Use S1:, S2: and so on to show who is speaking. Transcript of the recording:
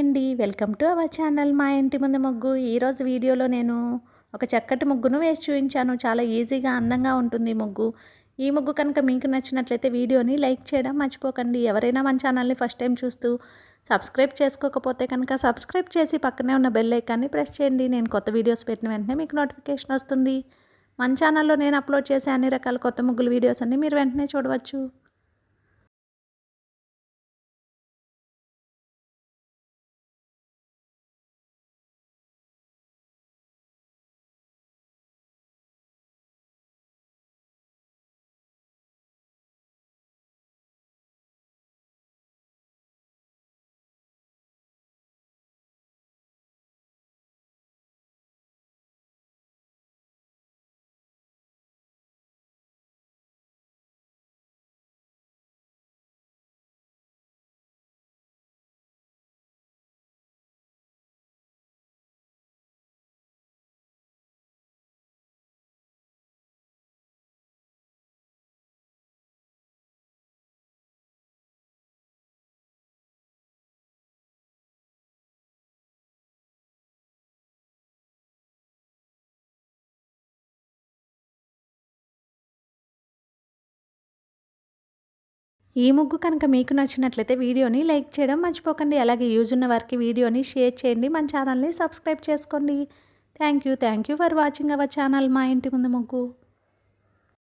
S1: అండి. Welcome to our channel మా ఇంటి ముందు ముగ్గు. ఈరోజు వీడియోలో నేను ఒక చక్కటి ముగ్గును వేసి చూపించాను. చాలా ఈజీగా అందంగా ఉంటుంది ఈ ముగ్గు. ఈ ముగ్గు కనుక మీకు నచ్చినట్లయితే వీడియోని లైక్ చేయడం మర్చిపోకండి. ఎవరైనా మన ఛానల్ని ఫస్ట్ టైం చూస్తూ సబ్స్క్రైబ్ చేసుకోకపోతే కనుక సబ్స్క్రైబ్ చేసి పక్కనే ఉన్న బెల్ ఐకాన్ని ప్రెస్ చేయండి. నేను కొత్త వీడియోస్ పెట్టిన వెంటనే మీకు నోటిఫికేషన్ వస్తుంది. మన ఛానల్లో నేను అప్లోడ్ చేసే అన్ని రకాల కొత్త ముగ్గుల వీడియోస్ అన్ని మీరు వెంటనే చూడవచ్చు. ఈ ముగ్గు కనుక మీకు నచ్చినట్లయితే వీడియోని లైక్ చేయడం మర్చిపోకండి. అలాగే యూజ్ ఉన్న వారికి వీడియోని షేర్ చేయండి. మన ఛానల్ని సబ్స్క్రైబ్ చేసుకోండి. Thank you for watching our channel మా ఇంటి ముందు ముగ్గు.